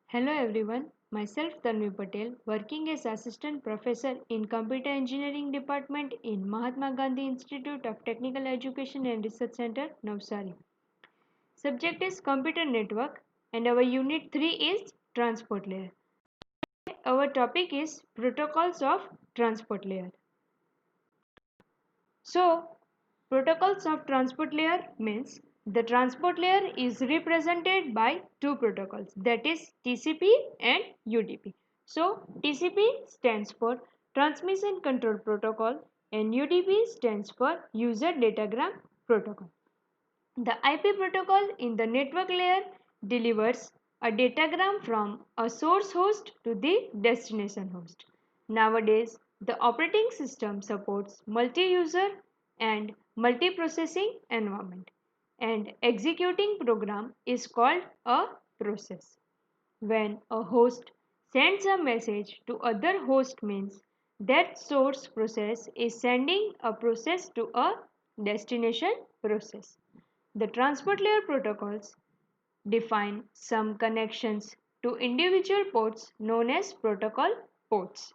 Hello everyone, myself Tanvi Patel, working as Assistant Professor in Computer Engineering Department in Mahatma Gandhi Institute of Technical Education and Research Center, Navsari. Subject is Computer Network and our Unit 3 is Transport Layer. Our topic is Protocols of Transport Layer. So, Protocols of Transport Layer means the transport layer is represented by two protocols, that is TCP and UDP. So TCP stands for Transmission Control Protocol and UDP stands for User Datagram Protocol. The IP protocol in the network layer delivers a datagram from a source host to the destination host. Nowadays, the operating system supports multi-user and multi-processing environment, and executing program is called a process. When a host sends a message to other host means that source process is sending a process to a destination process. The transport layer protocols define some connections to individual ports known as protocol ports.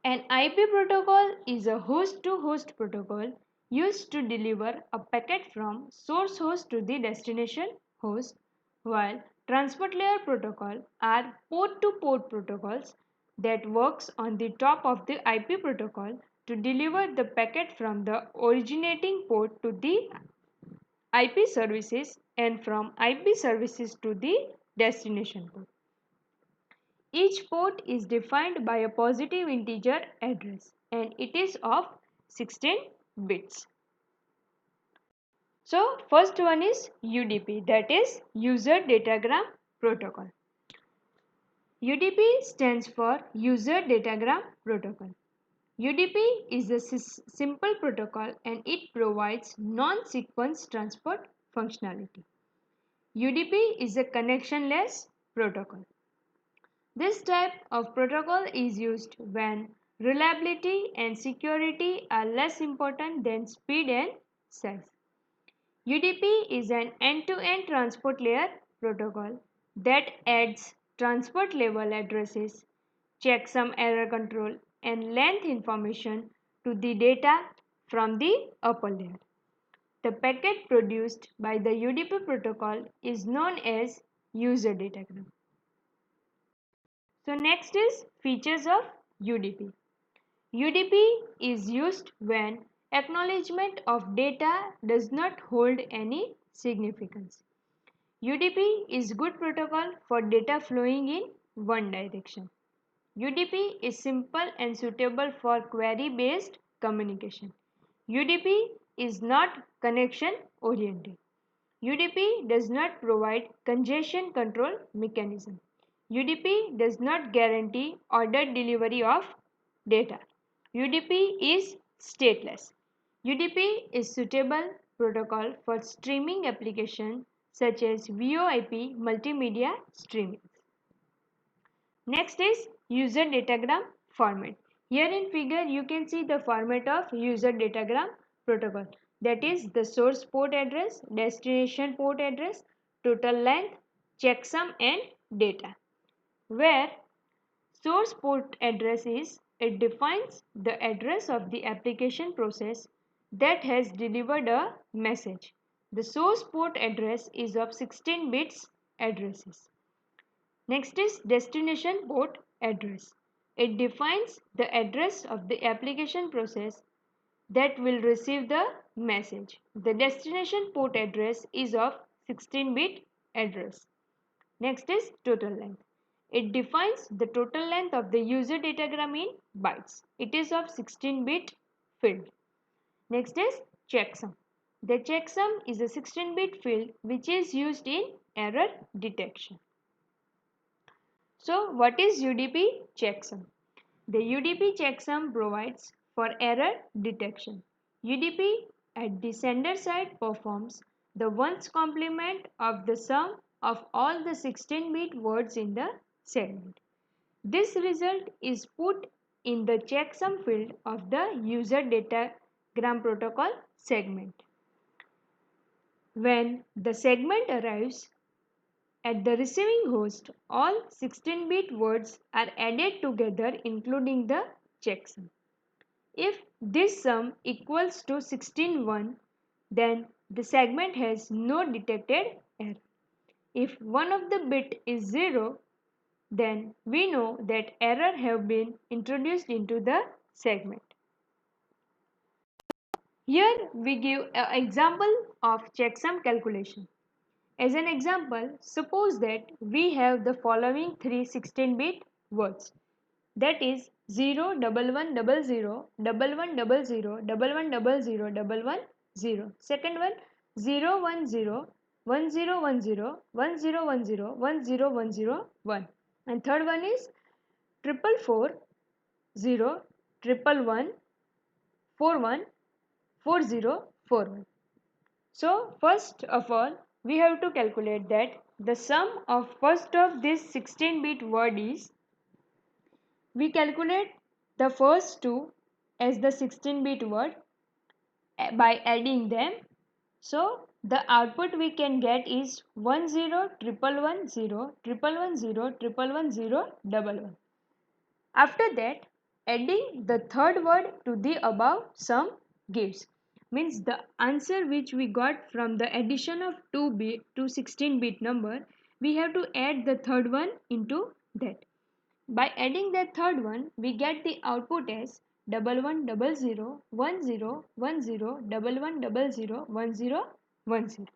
An IP protocol is a host-to-host protocol used to deliver a packet from source host to the destination host, while transport layer protocol are port-to-port protocols that works on the top of the IP protocol to deliver the packet from the originating port to the IP services and from IP services to the destination port. Each port is defined by a positive integer address and it is of 16 bits. So first one is UDP, that is User Datagram Protocol. UDP stands for User Datagram Protocol. UDP is a simple protocol and it provides non-sequence transport functionality. UDP is a connectionless protocol. This type of protocol is used when reliability and security are less important than speed and size. UDP is an end-to-end transport layer protocol that adds transport level addresses, checksum error control, and length information to the data from the upper layer. The packet produced by the UDP protocol is known as user datagram. So next is features of UDP. UDP is used when acknowledgement of data does not hold any significance. UDP is good protocol for data flowing in one direction. UDP is simple and suitable for query-based communication. UDP is not connection-oriented. UDP does not provide congestion control mechanism. UDP does not guarantee ordered delivery of data. UDP is stateless. UDP is suitable protocol for streaming applications such as VoIP multimedia streaming. Next is user datagram format. Here in figure you can see the format of user datagram protocol, that is the source port address, destination port address, total length, checksum and data. Where source port address is, it defines the address of the application process that has delivered a message. The source port address is of 16 bits addresses. Next is destination port address. It defines the address of the application process that will receive the message. The destination port address is of 16-bit address. Next is total length. It defines the total length of the user datagram in bytes. It is of 16-bit field. Next is checksum. The checksum is a 16-bit field which is used in error detection. So what is UDP checksum? The UDP checksum provides for error detection. UDP at the sender side performs the ones complement of the sum of all the 16-bit words in the segment. This result is put in the checksum field of the user datagram protocol segment. When the segment arrives At the receiving host, all 16-bit words are added together including the checksum. If this sum equals to 16 then the segment has no detected error. If one of the bit is 0, then we know that error have been introduced into the segment. Here we give an example of checksum calculation. As an example, suppose that we have the following three 16-bit words, that is 01100110011001110. Second one 01010101010101010. And third one is 44401414041. So first of all, we have to calculate that the sum of first of this 16-bit word is, we calculate the first two as the 16-bit word by adding them. So the output we can get is 10111011101111. After that, adding the third word to the above sum gives, means the answer which we got from the addition of 2 to 16-bit number, we have to add the third one into that. By adding that third one, we get the output as 110010101100111010.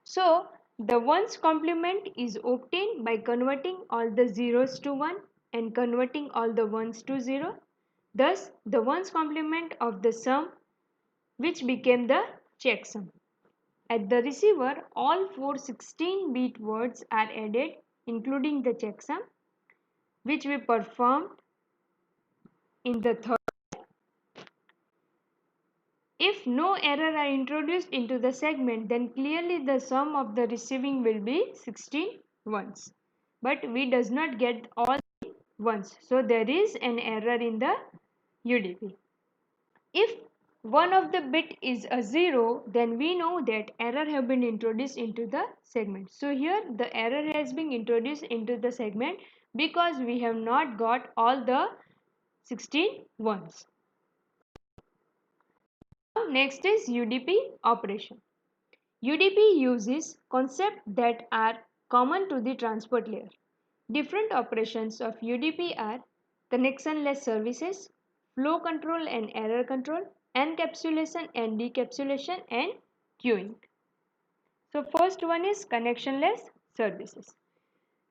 So the ones complement is obtained by converting all the zeros to 1 and converting all the ones to 0. Thus the ones complement of the sum which became the checksum. At the receiver, all four 16-bit words are added including the checksum, which we performed in the third. If no error are introduced into the segment, then clearly the sum of the receiving will be 16 ones. But we does not get all ones. So there is an error in the UDP. If one of the bit is a 0, then we know that error have been introduced into the segment. So here the error has been introduced into the segment because we have not got all the 16 ones. Next is UDP operation. UDP uses concepts that are common to the transport layer. Different operations of UDP are connectionless services, flow control and error control, encapsulation and decapsulation, and queuing. So first one is connectionless services.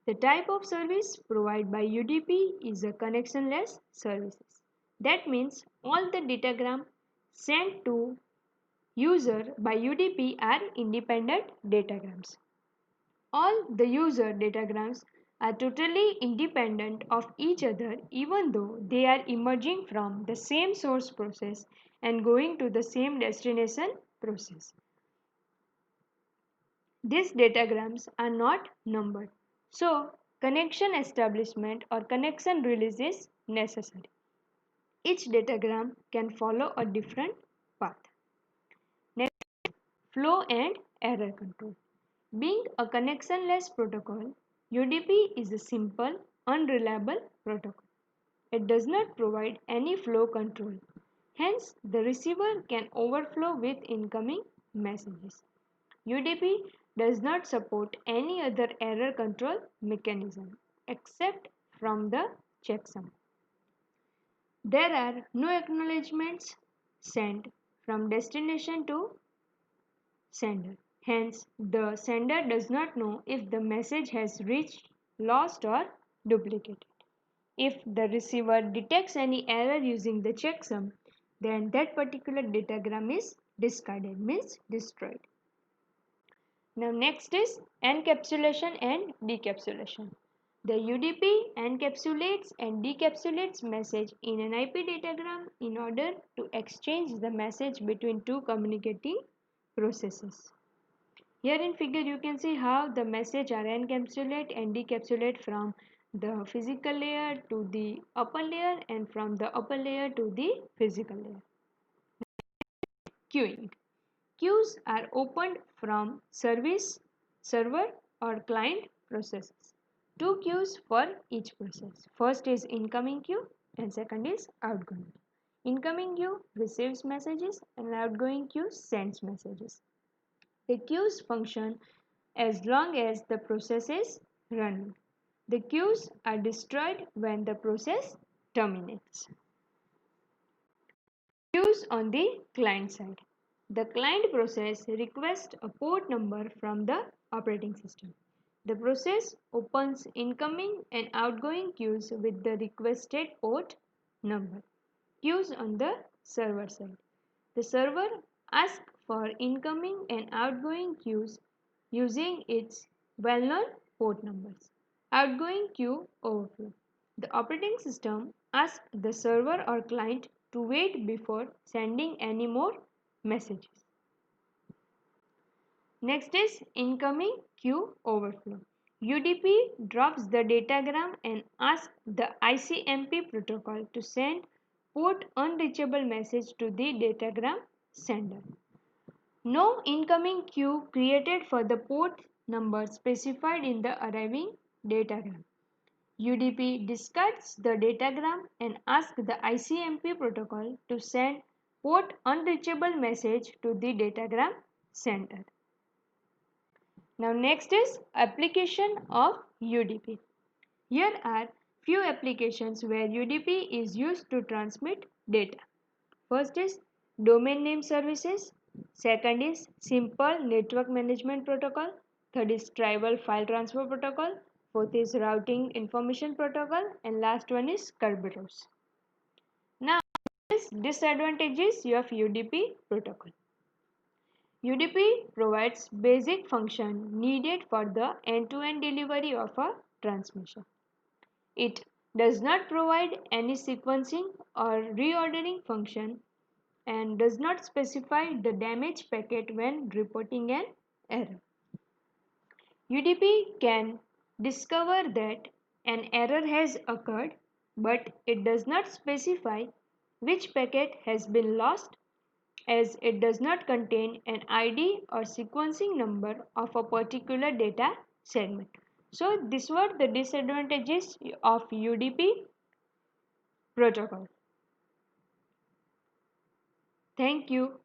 The type of service provided by UDP is a connectionless services. That means all the datagram sent to user by UDP are independent datagrams. All the user datagrams are totally independent of each other even though they are emerging from the same source process and going to the same destination process. These datagrams are not numbered. So, connection establishment or connection release is necessary. Each datagram can follow a different path. Next, flow and error control. Being a connectionless protocol, UDP is a simple, unreliable protocol. It does not provide any flow control. Hence, the receiver can overflow with incoming messages. UDP does not support any other error control mechanism except from the checksum. There are no acknowledgements sent from destination to sender. Hence, the sender does not know if the message has reached, lost, or duplicated. If the receiver detects any error using the checksum, then that particular datagram is discarded, means destroyed. Now next is encapsulation and decapsulation. The UDP encapsulates and decapsulates message in an IP datagram in order to exchange the message between two communicating processes. Here in figure you can see how the message are encapsulate and decapsulate from the physical layer to the upper layer and from the upper layer to the physical layer. Queuing. Queues are opened from server or client processes. Two queues for each process. First is incoming queue and second is outgoing. Incoming queue receives messages and outgoing queue sends messages. The queues function as long as the process is running. The queues are destroyed when the process terminates. Queues on the client side. The client process requests a port number from the operating system. The process opens incoming and outgoing queues with the requested port number. Queues on the server side. The server asks for incoming and outgoing queues using its well-known port numbers. Outgoing queue overflow. The operating system asks the server or client to wait before sending any more messages. Next is incoming queue overflow. UDP drops the datagram and asks the ICMP protocol to send port unreachable message to the datagram sender. No incoming queue created for the port number specified in the arriving datagram. UDP discards the datagram and asks the ICMP protocol to send port unreachable message to the datagram sender. Now next is application of UDP. Here are few applications where UDP is used to transmit data. First is domain name services. Second is simple network management protocol. Third is tribal file transfer protocol. Fourth is routing information protocol. And last one is Kerberos. Now, disadvantages of UDP protocol. UDP provides basic function needed for the end-to-end delivery of a transmission. It does not provide any sequencing or reordering function and does not specify the damaged packet when reporting an error. UDP can discover that an error has occurred, but it does not specify which packet has been lost, as it does not contain an ID or sequencing number of a particular data segment. So these were the disadvantages of UDP protocol. Thank you.